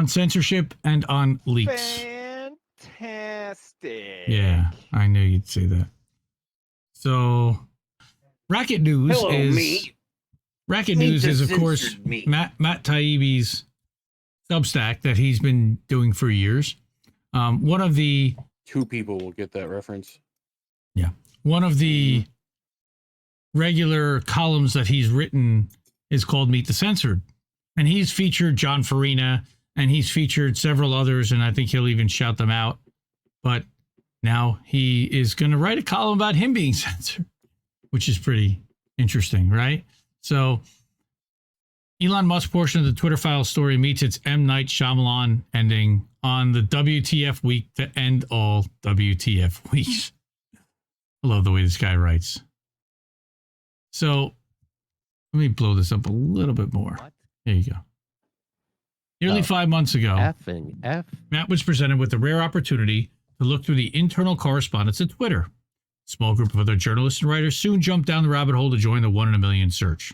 on censorship and on leaks. Fantastic. Yeah, I knew you'd say that. So, Racket News is, of course, Matt Taibbi's Substack that he's been doing for years. One of the... Two people will get that reference. Yeah. One of the regular columns that he's written is called Meet the Censored. And he's featured John Farina, and he's featured several others, and I think he'll even shout them out. But now he is going to write a column about him being censored, which is pretty interesting, right? So Elon Musk portion of the Twitter file story meets its M. Night Shyamalan ending on the WTF week to end all WTF weeks. I love the way this guy writes. So let me blow this up a little bit more. There you go. Nearly 5 months ago, Matt was presented with the rare opportunity to look through the internal correspondence at Twitter. A small group of other journalists and writers soon jumped down the rabbit hole to join the 1 in a million search.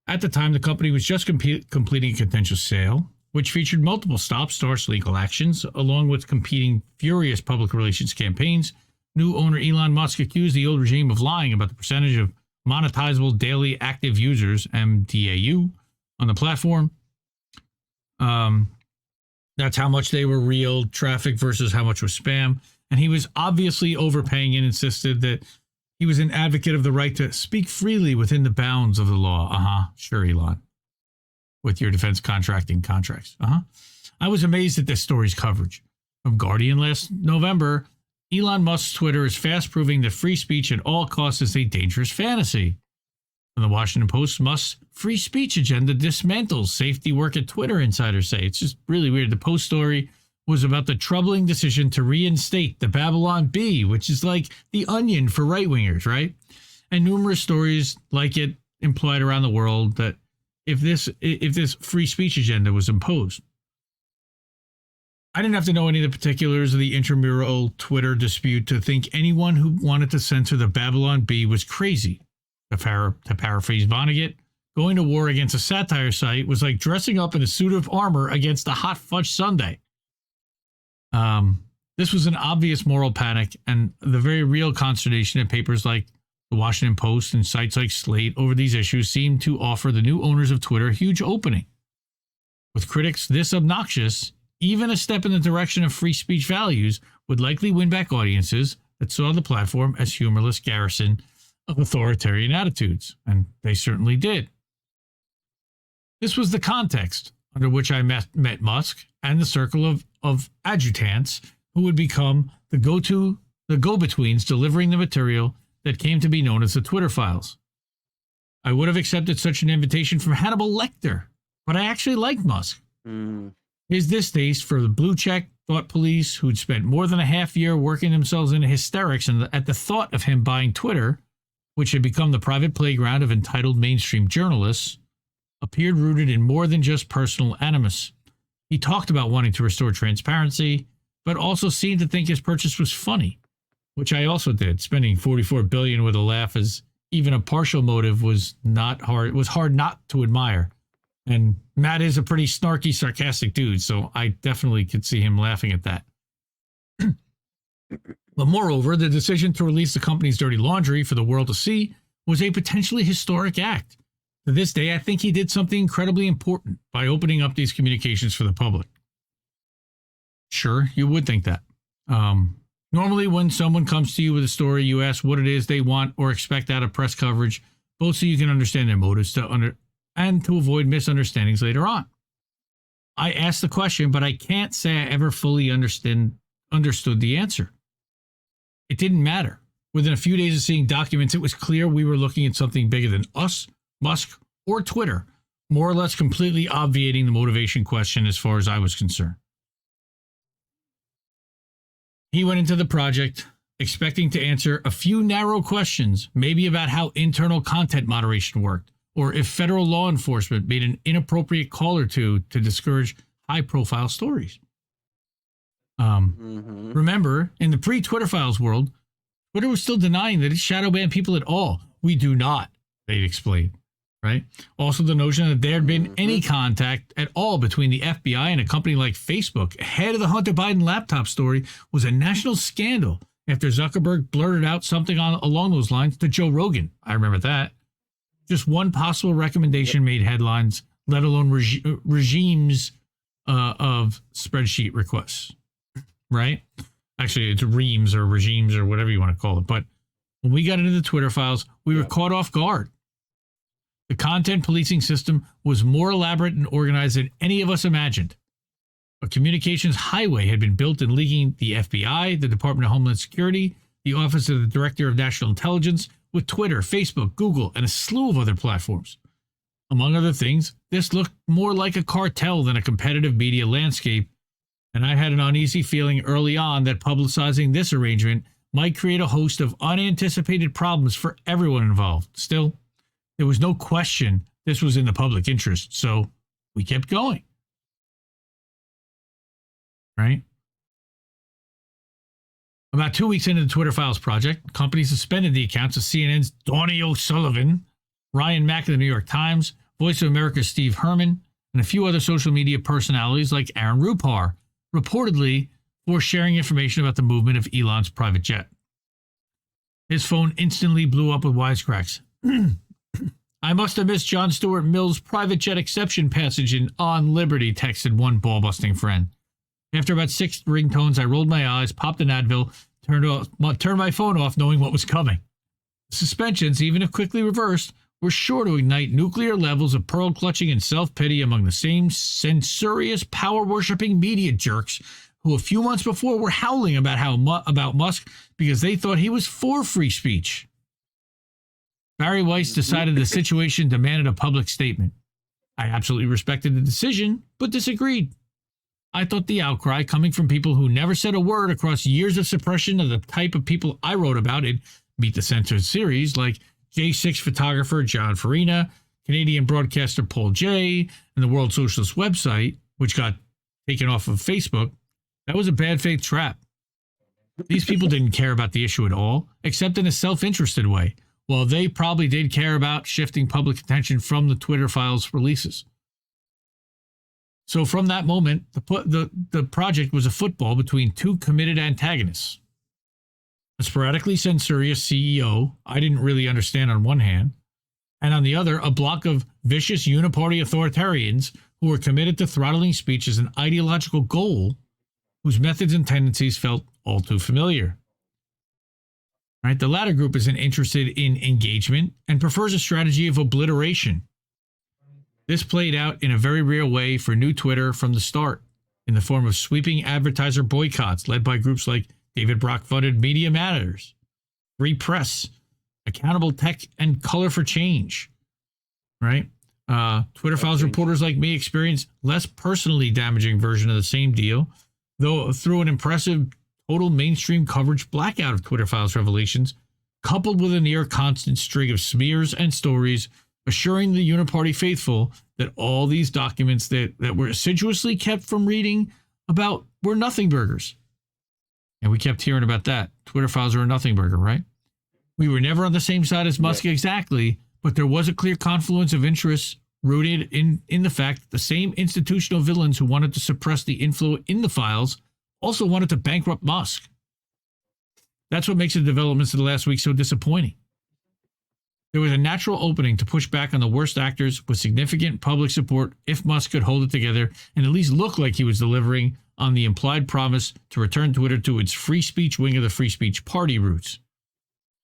At the time, the company was just completing a contentious sale, which featured multiple stop-starts legal actions, along with competing furious public relations campaigns. New owner Elon Musk accused the old regime of lying about the percentage of monetizable daily active users, MDAU, on the platform. That's how much they were real traffic versus how much was spam. And he was obviously overpaying and insisted that he was an advocate of the right to speak freely within the bounds of the law. Sure, Elon. With your defense contracting contracts. I was amazed at this story's coverage. From Guardian last November, Elon Musk's Twitter is fast proving that free speech at all costs is a dangerous fantasy. From the Washington Post, Musk's free speech agenda dismantles safety work at Twitter, insiders say. It's just really weird. The Post story was about the troubling decision to reinstate the Babylon Bee, which is like the Onion for right-wingers, right? And numerous stories like it implied around the world that if this free speech agenda was imposed. I didn't have to know any of the particulars of the intramural Twitter dispute to think anyone who wanted to censor the Babylon Bee was crazy. To paraphrase Vonnegut, going to war against a satire site was like dressing up in a suit of armor against a hot fudge sundae. This was an obvious moral panic, and the very real consternation in papers like the Washington Post and sites like Slate over these issues seemed to offer the new owners of Twitter a huge opening. With critics this obnoxious, even a step in the direction of free speech values would likely win back audiences that saw the platform as humorless garrison of authoritarian attitudes, and they certainly did. This was the context under which I met Musk and the circle of adjutants who would become the go-betweens delivering the material that came to be known as the Twitter files. I would have accepted such an invitation from Hannibal Lecter, but I actually liked Musk. His distaste for the blue check thought police who'd spent more than a half year working themselves into hysterics at the thought of him buying Twitter, which had become the private playground of entitled mainstream journalists, appeared rooted in more than just personal animus. He talked about wanting to restore transparency, but also seemed to think his purchase was funny, which I also did. Spending $44 billion with a laugh as even a partial motive was hard not to admire. And Matt is a pretty snarky, sarcastic dude, so I definitely could see him laughing at that. But moreover, the decision to release the company's dirty laundry for the world to see was a potentially historic act. To this day, I think he did something incredibly important by opening up these communications for the public. Sure, you would think that. Normally, when someone comes to you with a story, you ask what it is they want or expect out of press coverage, both so you can understand their motives and to avoid misunderstandings later on. I asked the question, but I can't say I ever fully understood the answer. It didn't matter. Within a few days of seeing documents, it was clear we were looking at something bigger than us, Musk, or Twitter, more or less completely obviating the motivation question as far as I was concerned. He went into the project expecting to answer a few narrow questions, maybe about how internal content moderation worked, or if federal law enforcement made an inappropriate call or two to discourage high-profile stories. Remember, in the pre-Twitter Files world, Twitter was still denying that it shadow banned people at all. We do not, they'd explain. right? Also, the notion that there had been any contact at all between the FBI and a company like Facebook ahead of the Hunter Biden laptop story was a national scandal after Zuckerberg blurted out something along those lines to Joe Rogan. I remember that. Just one possible recommendation made headlines, let alone regimes of spreadsheet requests, right? Actually, it's reams or regimes or whatever you want to call it. But when we got into the Twitter files, we were caught off guard. The content policing system was more elaborate and organized than any of us imagined. A communications highway had been built in linking the FBI, the Department of Homeland Security, the Office of the Director of National Intelligence, with Twitter, Facebook, Google, and a slew of other platforms. Among other things, this looked more like a cartel than a competitive media landscape, and I had an uneasy feeling early on that publicizing this arrangement might create a host of unanticipated problems for everyone involved. Still, there was no question this was in the public interest, so we kept going. Right? About 2 weeks into the Twitter Files project, the company suspended the accounts of CNN's Donnie O'Sullivan, Ryan Mack of the New York Times, Voice of America's Steve Herman, and a few other social media personalities like Aaron Rupar, reportedly for sharing information about the movement of Elon's private jet. His phone instantly blew up with wisecracks. I must have missed John Stuart Mill's private jet exception passage in On Liberty, texted one ball-busting friend. After about 6 ringtones, I rolled my eyes, popped an Advil, turned my phone off knowing what was coming. The suspensions, even if quickly reversed, were sure to ignite nuclear levels of pearl-clutching and self-pity among the same censorious, power-worshipping media jerks who a few months before were howling about Musk because they thought he was for free speech. Barry Weiss decided the situation demanded a public statement. I absolutely respected the decision, but disagreed. I thought the outcry coming from people who never said a word across years of suppression of the type of people I wrote about in Meet the Censored series, like J6 photographer John Farina, Canadian broadcaster Paul Jay, and the World Socialist website, which got taken off of Facebook, that was a bad faith trap. These people didn't care about the issue at all, except in a self-interested way, while they probably did care about shifting public attention from the Twitter Files releases. So from that moment, the project was a football between two committed antagonists. A sporadically censorious CEO I didn't really understand on one hand, and on the other, a block of vicious uniparty authoritarians who were committed to throttling speech as an ideological goal whose methods and tendencies felt all too familiar. Right? The latter group isn't interested in engagement and prefers a strategy of obliteration. This played out in a very real way for New Twitter from the start, in the form of sweeping advertiser boycotts led by groups like David Brock-funded Media Matters, Free Press, Accountable Tech, and Color for Change. Right? Twitter Files reporters like me experienced less personally damaging version of the same deal, though through an impressive total mainstream coverage blackout of Twitter Files revelations, coupled with a near constant string of smears and stories assuring the uniparty faithful that all these documents that were assiduously kept from reading about were nothing burgers. And we kept hearing about that. Twitter Files are a nothing burger, right? We were never on the same side as Musk exactly, but there was a clear confluence of interests rooted in the fact that the same institutional villains who wanted to suppress the inflow in the files also wanted to bankrupt Musk. That's what makes the developments of the last week so disappointing. There was a natural opening to push back on the worst actors with significant public support if Musk could hold it together and at least look like he was delivering on the implied promise to return Twitter to its free speech wing of the free speech party roots.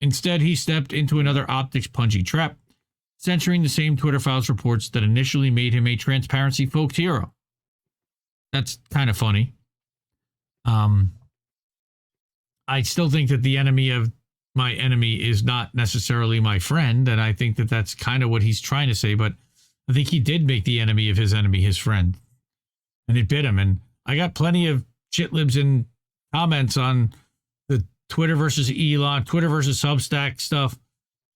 Instead, he stepped into another optics-punchy trap, censoring the same Twitter Files reports that initially made him a transparency folk hero. That's kind of funny. I still think that the enemy of my enemy is not necessarily my friend, and I think that that's kind of what he's trying to say, but I think he did make the enemy of his enemy his friend, and it bit him. And I got plenty of shitlibs and comments on the Twitter versus Elon, Twitter versus Substack stuff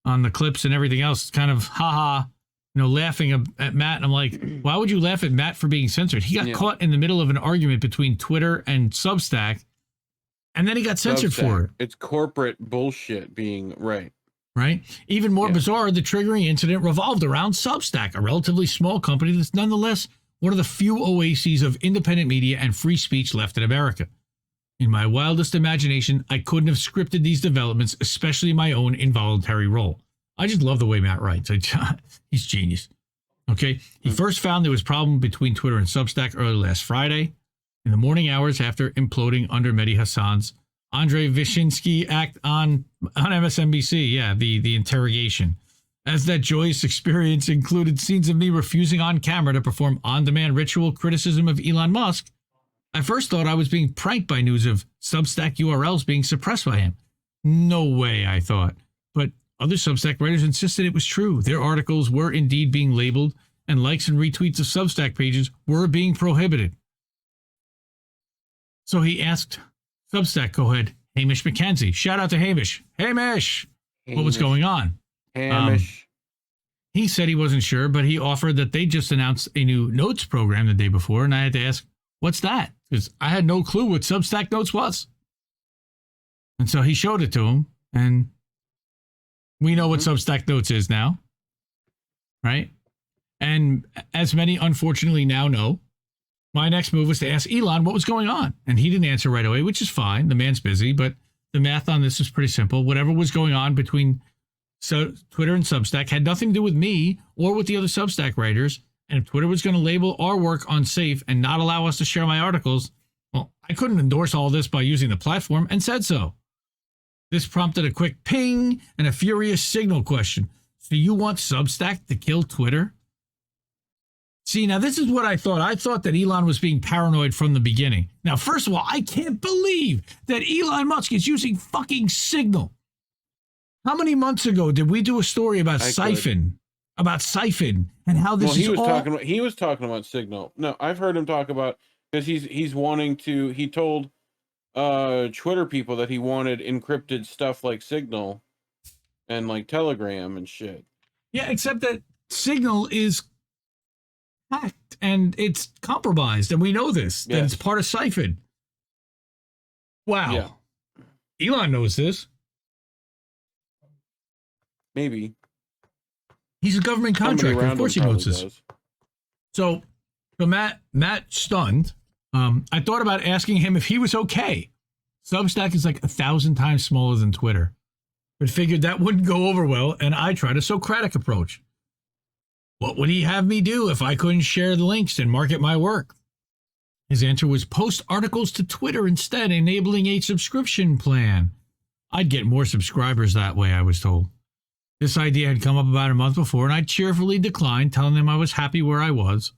on the clips and everything else, kind of haha, laughing at Matt. And I'm like, why would you laugh at Matt for being censored? He got caught in the middle of an argument between Twitter and Substack, and then he got censored for it. It's corporate bullshit being right. right? Even more bizarre, the triggering incident revolved around Substack, a relatively small company that's nonetheless one of the few oases of independent media and free speech left in America. In my wildest imagination, I couldn't have scripted these developments, especially my own involuntary role. I just love the way Matt writes. He's genius. Okay. He first found there was a problem between Twitter and Substack early last Friday, in the morning hours after imploding under Mehdi Hassan's Andrei Vyshinsky act on MSNBC. Yeah, the interrogation. As that joyous experience included scenes of me refusing on camera to perform on-demand ritual criticism of Elon Musk, I first thought I was being pranked by news of Substack URLs being suppressed by him. No way, I thought. But other Substack writers insisted it was true. Their articles were indeed being labeled, and likes and retweets of Substack pages were being prohibited. So he asked Substack co-head Hamish McKenzie. Shout out to Hamish. Hamish! What was going on? Hamish. He said he wasn't sure, but he offered that they just announced a new notes program the day before, and I had to ask, what's that? Because I had no clue what Substack Notes was. And so he showed it to him, and we know what Substack Notes is now, right? And as many unfortunately now know, my next move was to ask Elon what was going on. And he didn't answer right away, which is fine. The man's busy, but the math on this is pretty simple. Whatever was going on between Twitter and Substack had nothing to do with me or with the other Substack writers. And if Twitter was going to label our work unsafe and not allow us to share my articles, well, I couldn't endorse all this by using the platform and said so. This prompted a quick ping and a furious signal question. So you want Substack to kill Twitter? See, now this is what I thought. I thought that Elon was being paranoid from the beginning. Now, first of all, I can't believe that Elon Musk is using fucking Signal. How many months ago did we do a story about Siphon? About Siphon and how this he was talking about Signal. No, I've heard him talk about, because he's wanting to, he told Twitter people that he wanted encrypted stuff like Signal and like Telegram and shit. Yeah, except that Signal is hacked and it's compromised, and we know this, that it's part of Siphon. Wow. Yeah. Elon knows this. Maybe. He's a government contractor. Of course he knows this. So Matt stunned. I thought about asking him if he was okay. Substack is like 1,000 times smaller than Twitter, but figured that wouldn't go over well, and I tried a Socratic approach. What would he have me do if I couldn't share the links and market my work? His answer was post articles to Twitter instead, enabling a subscription plan. I'd get more subscribers that way, I was told. This idea had come up about a month before, and I cheerfully declined, telling them I was happy where I was.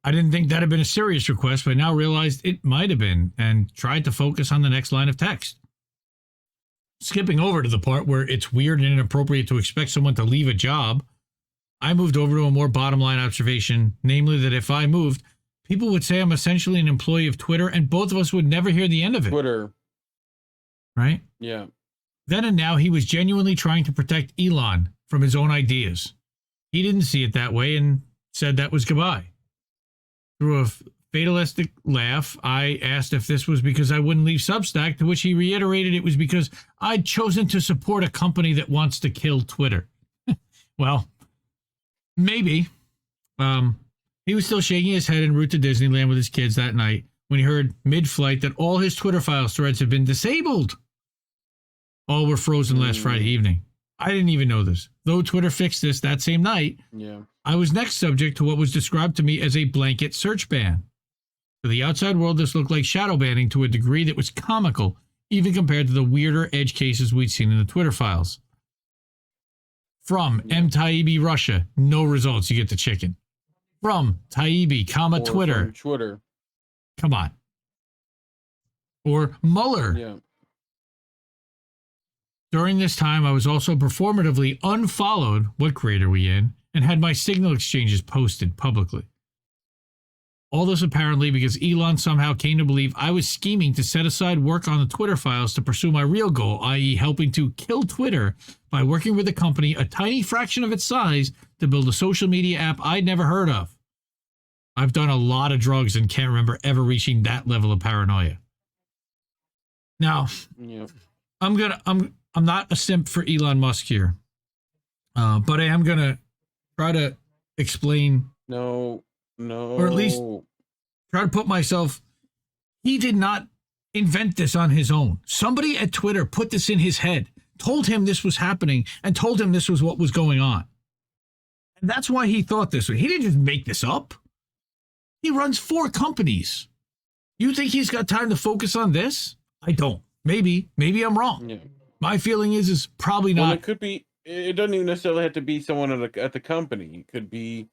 I didn't think that had been a serious request, but now realized it might have been, and tried to focus on the next line of text. Skipping over to the part where it's weird and inappropriate to expect someone to leave a job, I moved over to a more bottom line observation, namely that if I moved, people would say I'm essentially an employee of Twitter, and both of us would never hear the end of it. Twitter. Right? Yeah. Then and now, he was genuinely trying to protect Elon from his own ideas. He didn't see it that way and said that was goodbye. Through a fatalistic laugh, I asked if this was because I wouldn't leave Substack, to which he reiterated it was because I'd chosen to support a company that wants to kill Twitter. Well, maybe. He was still shaking his head en route to Disneyland with his kids that night when he heard mid-flight that all his Twitter files threads had been disabled. All were frozen last Friday evening. I didn't even know this. Though Twitter fixed this that same night, I was next subject to what was described to me as a blanket search ban. To the outside world, this looked like shadow banning to a degree that was comical, even compared to the weirder edge cases we'd seen in the Twitter files. From M. Taibbi, Russia, no results, you get the chicken. From Taibbi, comma, Twitter. Twitter. Come on. Or Mueller. Yeah. During this time, I was also performatively unfollowed, what grade are we in, and had my Signal exchanges posted publicly. All this apparently because Elon somehow came to believe I was scheming to set aside work on the Twitter files to pursue my real goal, i.e. helping to kill Twitter by working with a company a tiny fraction of its size to build a social media app I'd never heard of. I've done a lot of drugs and can't remember ever reaching that level of paranoia. Now, I'm I'm not a simp for Elon Musk here, but I am going to try to explain. No. Or at least try to put myself. He did not invent this on his own. Somebody at Twitter put this in his head, told him this was happening, and told him this was what was going on. And that's why he thought this way. He didn't just make this up. He runs 4 companies. You think he's got time to focus on this? I don't. Maybe I'm wrong. Yeah. My feeling is probably not. Well, it could be. It doesn't even necessarily have to be someone at the company. It could be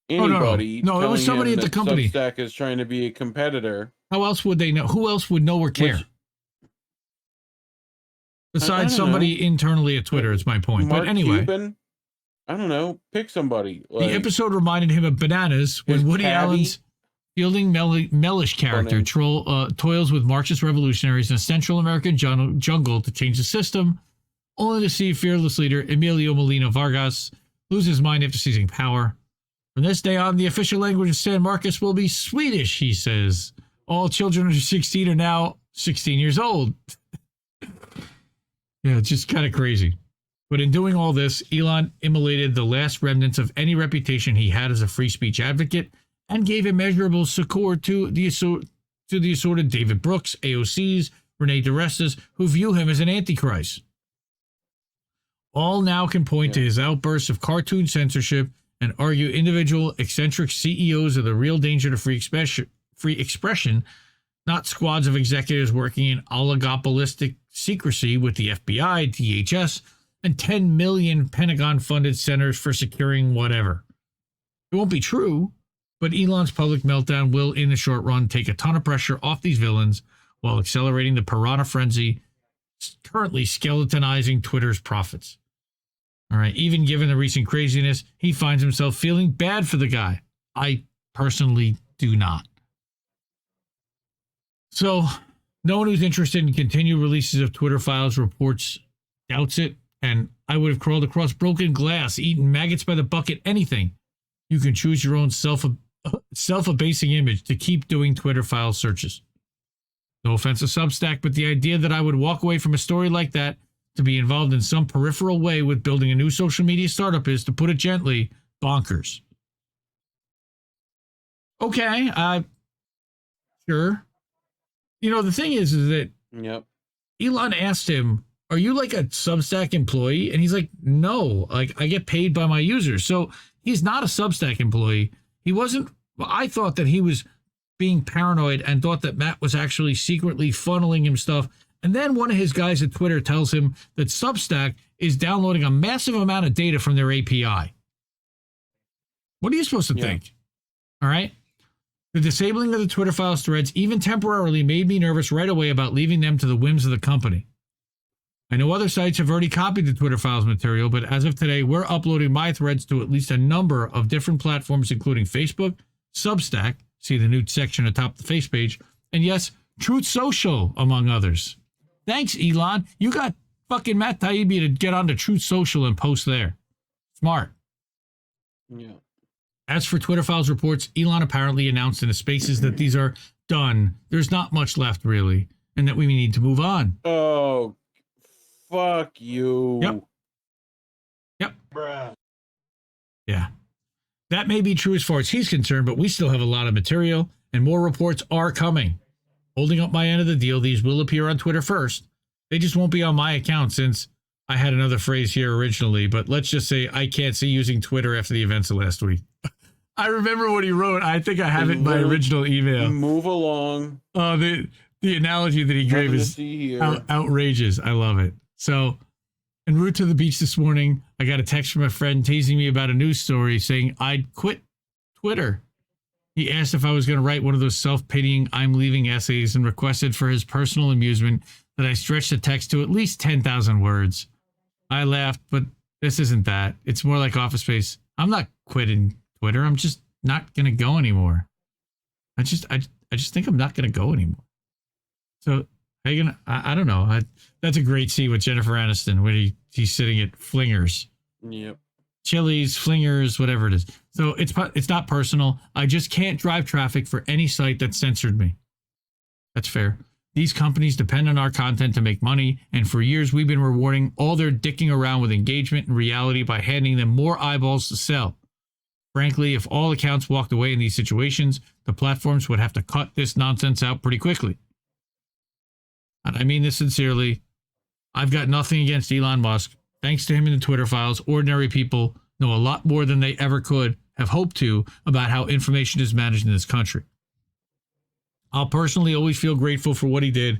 anybody. No, it was somebody at the company. Substack is trying to be a competitor. How else would they know? Who else would know or care? Besides somebody internally at Twitter, is my point. Mark but anyway. Cuban? I don't know. Pick somebody. The episode reminded him of Bananas when Woody Allen's fielding Mellish character toils with Marxist revolutionaries in a Central American jungle to change the system, only to see fearless leader Emilio Molina Vargas lose his mind after seizing power. From this day on, the official language of San Marcos will be Swedish, he says. All children under 16 are now 16 years old. Yeah, it's just kind of crazy. But in doing all this, Elon immolated the last remnants of any reputation he had as a free speech advocate and gave immeasurable succor to the assorted David Brooks, AOCs, Renee DeRestas, who view him as an antichrist. All now can point to his outbursts of cartoon censorship and argue individual eccentric CEOs are the real danger to free expression, not squads of executives working in oligopolistic secrecy with the FBI, DHS, and 10 million Pentagon-funded centers for securing whatever. It won't be true, but Elon's public meltdown will, in the short run, take a ton of pressure off these villains while accelerating the piranha frenzy currently skeletonizing Twitter's profits. All right, even given the recent craziness, he finds himself feeling bad for the guy. I personally do not. So, no one who's interested in continued releases of Twitter files reports doubts it, and I would have crawled across broken glass, eaten maggots by the bucket, anything. You can choose your own self-abasing image to keep doing Twitter file searches. No offense to Substack, but the idea that I would walk away from a story like that to be involved in some peripheral way with building a new social media startup is, to put it gently, bonkers. Okay, sure. You know, the thing is that Elon asked him, are you like a Substack employee? And he's like, no, like I get paid by my users. So he's not a Substack employee. He wasn't. Well, I thought that he was being paranoid and thought that Matt was actually secretly funneling him stuff. And then one of his guys at Twitter tells him that Substack is downloading a massive amount of data from their API. What are you supposed to think? All right. The disabling of the Twitter files threads, even temporarily, made me nervous right away about leaving them to the whims of the company. I know other sites have already copied the Twitter files material, but as of today, we're uploading my threads to at least a number of different platforms, including Facebook, Substack, see the new section atop the face page, and yes, Truth Social, among others. Thanks, Elon. You got fucking Matt Taibbi to get onto Truth Social and post there. Smart. Yeah. As for Twitter files reports, Elon apparently announced in the spaces that these are done. There's not much left, really, and that we need to move on. Oh, fuck you. Yep. Bruh. Yeah. That may be true as far as he's concerned, but we still have a lot of material, and more reports are coming. Holding up my end of the deal, these will appear on Twitter first. They just won't be on my account since I had another phrase here originally, but let's just say I can't see using Twitter after the events of last week. I remember what he wrote. I think I have it in my original email. Move along. Oh, the analogy that he gave is outrageous. I love it. So, en route to the beach this morning, I got a text from a friend teasing me about a news story saying I'd quit Twitter. He asked if I was going to write one of those self-pitying I'm leaving essays and requested for his personal amusement that I stretch the text to at least 10,000 words. I laughed, but this isn't that. It's more like Office Space. I'm not quitting Twitter. I'm just not going to go anymore. I just think I'm not going to go anymore. So I don't know. That's a great scene with Jennifer Aniston when he's sitting at Flingers. Yep. Chili's, Flingers, whatever it is. So it's not personal. I just can't drive traffic for any site that censored me. That's fair. These companies depend on our content to make money, and for years we've been rewarding all their dicking around with engagement and reality by handing them more eyeballs to sell. Frankly, if all accounts walked away in these situations, the platforms would have to cut this nonsense out pretty quickly. And I mean this sincerely. I've got nothing against Elon Musk. Thanks to him in the Twitter files, ordinary people know a lot more than they ever could have hoped to about how information is managed in this country. I'll personally always feel grateful for what he did,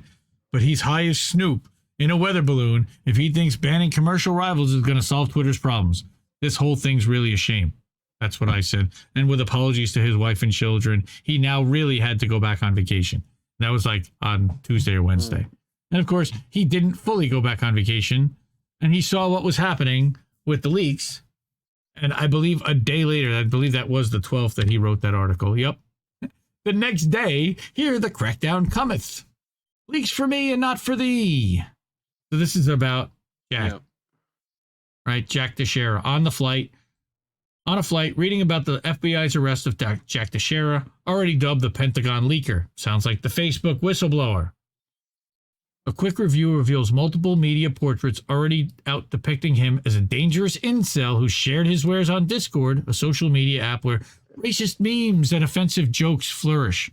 but he's high as Snoop in a weather balloon if he thinks banning commercial rivals is going to solve Twitter's problems. This whole thing's really a shame. That's what I said. And with apologies to his wife and children, he now really had to go back on vacation. That was like on Tuesday or Wednesday. And of course, he didn't fully go back on vacation, and he saw what was happening with the leaks. And I believe a day later, I believe that was the 12th that he wrote that article. Yep. The next day, here the crackdown cometh. Leaks for me and not for thee. So this is about Jack. Yep. Right? Jack Teixeira on a flight, reading about the FBI's arrest of Jack Teixeira, already dubbed the Pentagon leaker. Sounds like the Facebook whistleblower. A quick review reveals multiple media portraits already out depicting him as a dangerous incel who shared his wares on Discord, a social media app where racist memes and offensive jokes flourish.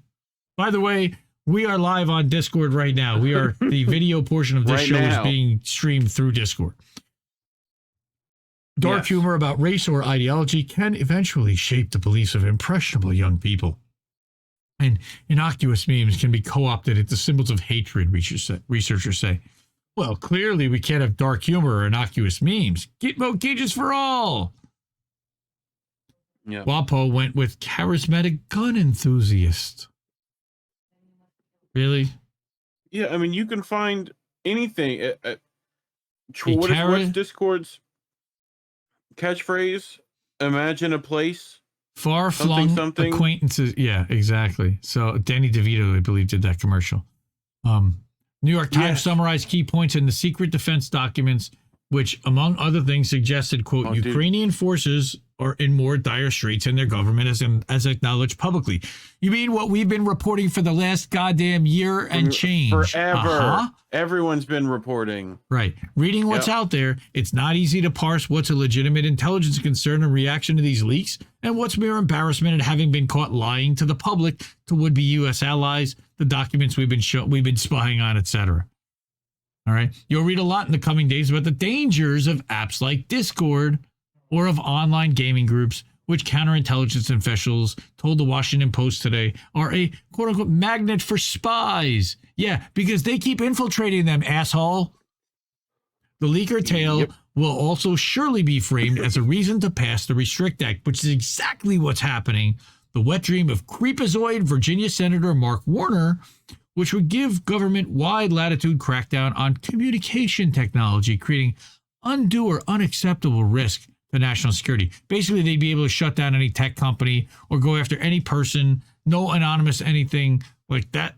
By the way, we are live on Discord right now. The video portion of this show is being streamed through Discord. Dark humor about race or ideology can eventually shape the beliefs of impressionable young people. And innocuous memes can be co-opted into symbols of hatred, researchers say. Well, clearly we can't have dark humor or innocuous memes. Gitmo cages for all. Yeah. WAPO went with charismatic gun enthusiast. Really? Yeah, I mean, you can find anything. What's Discord's catchphrase? Imagine a place. Far-flung acquaintances. Yeah, exactly. So Danny DeVito, I believe, did that commercial. New York Times summarized key points in the secret defense documents, which, among other things, suggested, quote, Ukrainian forces are in more dire straits than their government as acknowledged publicly. You mean what we've been reporting for the last goddamn year and change? Forever. Everyone's been reporting. Right. Reading what's out there, it's not easy to parse what's a legitimate intelligence concern in reaction to these leaks and what's mere embarrassment at having been caught lying to the public, to would-be U.S. allies, the documents we've been spying on, etc. All right. You'll read a lot in the coming days about the dangers of apps like Discord or of online gaming groups, which counterintelligence officials told the Washington Post today are a quote-unquote magnet for spies. Yeah, because they keep infiltrating them, asshole. The leaker tale will also surely be framed as a reason to pass the Restrict Act, which is exactly what's happening. The wet dream of creepazoid Virginia Senator Mark Warner, which would give government-wide latitude crackdown on communication technology, creating undue or unacceptable risk to national security. Basically, they'd be able to shut down any tech company or go after any person, no anonymous anything like that.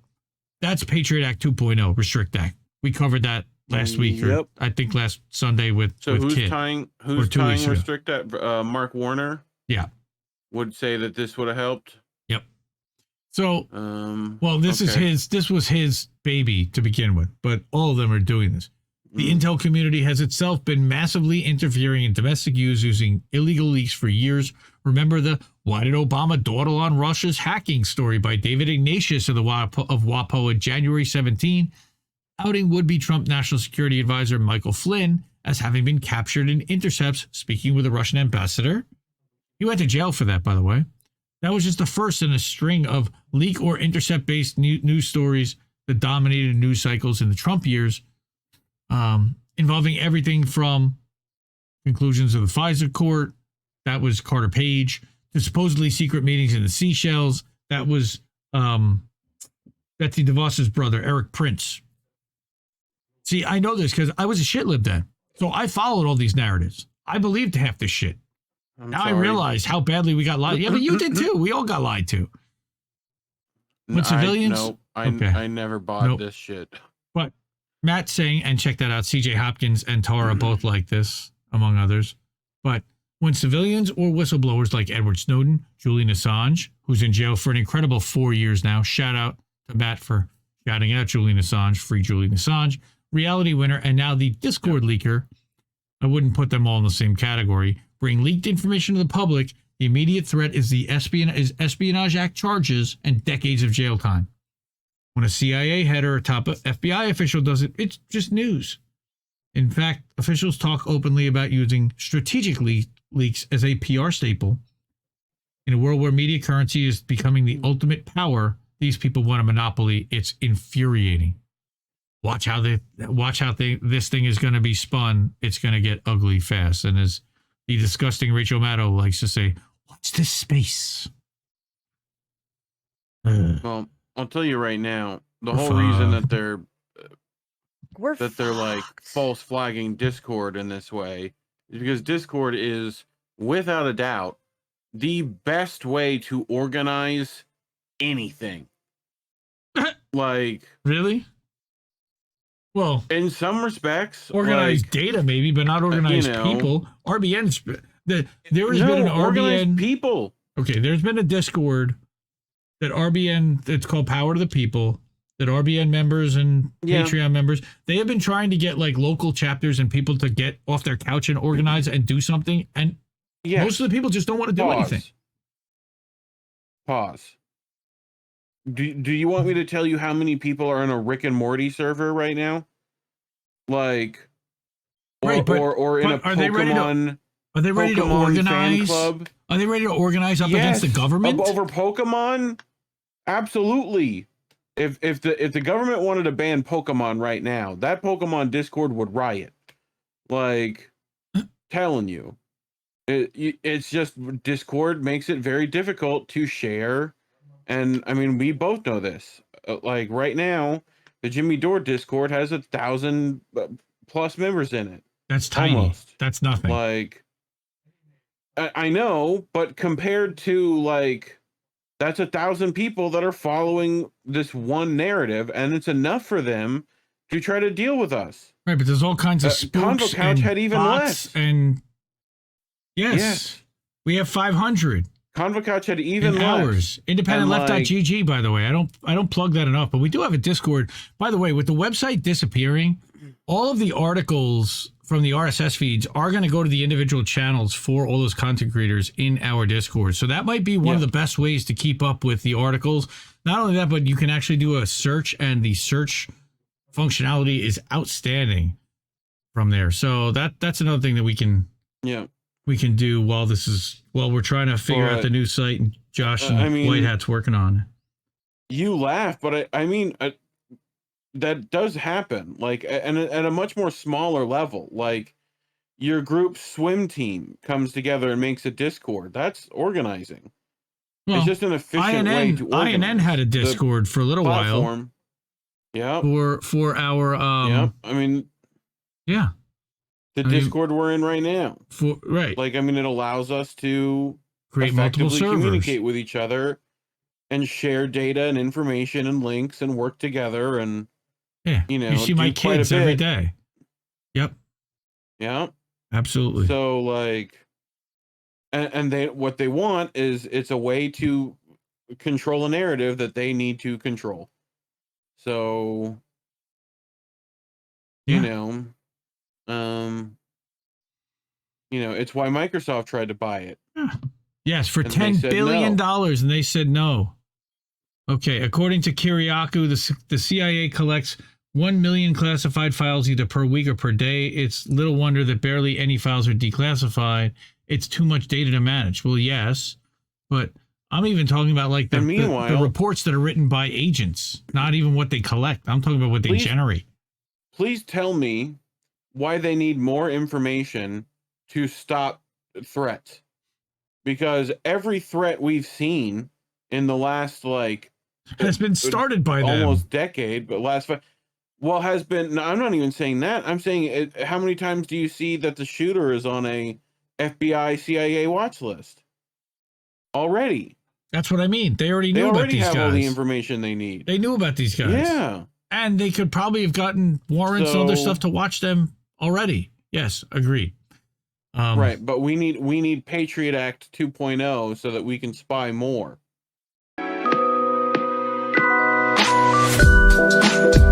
That's Patriot Act 2.0, Restrict Act. We covered that last week, or I think last Sunday with who's Kit, tying Restrict Act? Mark Warner? Yeah. Would say that this would have helped? Yep. So, this was his baby to begin with, but all of them are doing this. The intel community has itself been massively interfering in domestic use using illegal leaks for years. Remember the "Why did Obama dawdle on Russia's hacking" story by David Ignatius of WAPO in January 17, outing would-be Trump National Security Advisor Michael Flynn as having been captured in intercepts speaking with a Russian ambassador. He went to jail for that, by the way. That was just the first in a string of leak or intercept-based news stories that dominated news cycles in the Trump years, involving everything from conclusions of the FISA court, that was Carter Page, to supposedly secret meetings in the Seychelles, that was Betsy DeVos's brother, Eric Prince. See, I know this because I was a shitlib then, so I followed all these narratives. I believed half this shit. Now I realize how badly we got lied to. Yeah, but you did too. We all got lied to. When civilians... I never bought this shit. But Matt's saying, and check that out, CJ Hopkins and Tara both like this, among others. But when civilians or whistleblowers like Edward Snowden, Julian Assange, who's in jail for an incredible 4 years now, shout out to Matt for shouting out Julian Assange, free Julian Assange, reality winner, and now the Discord leaker. I wouldn't put them all in the same category. Bring leaked information to the public. The immediate threat is the Espionage Act charges and decades of jail time. When a CIA head or a top FBI official does it, it's just news. In fact, officials talk openly about using strategic leaks as a PR staple. In a world where media currency is becoming the ultimate power, these people want a monopoly. It's infuriating. Watch how this thing is going to be spun. It's going to get ugly fast. And as the disgusting Rachel Maddow likes to say, watch this space. Well, I'll tell you right now, the whole reason that they're like false flagging Discord in this way is because Discord is, without a doubt, the best way to organize anything. Like, really? Well, in some respects, organized like, data maybe, but not organized people. RBN's there has been an organized RBN people. Okay, there's been a Discord that RBN, it's called Power to the People, that RBN members and Patreon members, they have been trying to get like local chapters and people to get off their couch and organize and do something. And most of the people just don't want to do anything. Pause. Do you want me to tell you how many people are in a Rick and Morty server right now? Like, or in a Pokemon. Are they ready to organize? Fan club? Are they ready to organize up against the government over Pokemon? Absolutely. If the government wanted to ban Pokemon right now, that Pokemon Discord would riot. Like, telling you, it's just Discord makes it very difficult to share. And I mean, we both know this. Like right now, the Jimmy Dore Discord has 1,000 plus members in it. That's tiny. Almost. That's nothing. Like, I know, but compared to like, that's 1,000 people that are following this one narrative, and it's enough for them to try to deal with us. Right, but there's all kinds of spooks ConvoCouch and had even bots less. And yes, we have 500. ConvoCouch had even less. Hours. Independentleft.media, by the way. I don't plug that enough, but we do have a Discord. By the way, with the website disappearing, all of the articles from the RSS feeds are going to go to the individual channels for all those content creators in our Discord. So that might be one of the best ways to keep up with the articles. Not only that, but you can actually do a search, and the search functionality is outstanding from there. So that's another thing that we can do while we're trying to figure out the new site and Josh and White Hat's working on. You laugh, but I mean, that does happen, like, and at a much more smaller level. Like, your group's swim team comes together and makes a Discord. That's organizing. Well, it's just an efficient way to organize. INN had a Discord for a little while. Yeah. For our I mean, yeah. The Discord we're in right now. Right. Like, I mean, it allows us to create multiple servers, communicate with each other, and share data and information and links and work together. And you see my kids every day. Yep. Yeah. Absolutely. So like, and what they want is, it's a way to control a narrative that they need to control. So, you know, it's why Microsoft tried to buy it. Yes, for $10 billion, and they said no. Okay, according to Kiriakou, the CIA collects 1 million classified files either per week or per day. It's little wonder that barely any files are declassified. It's too much data to manage. Well, yes, but I'm even talking about like the reports that are written by agents, not even what they collect. I'm talking about what they generate. Please tell me why they need more information to stop threats. Because every threat we've seen in the last, like, has been started by them. Almost decade, but has been. No, I'm not even saying that. I'm saying, how many times do you see that the shooter is on a FBI, CIA watch list already? That's what I mean. They already knew about these guys. They already have all the information they need. They knew about these guys. Yeah. And they could probably have gotten warrants and other stuff to watch them already. Yes, agreed. Right, but we need Patriot Act 2.0 so that we can spy more. Bye.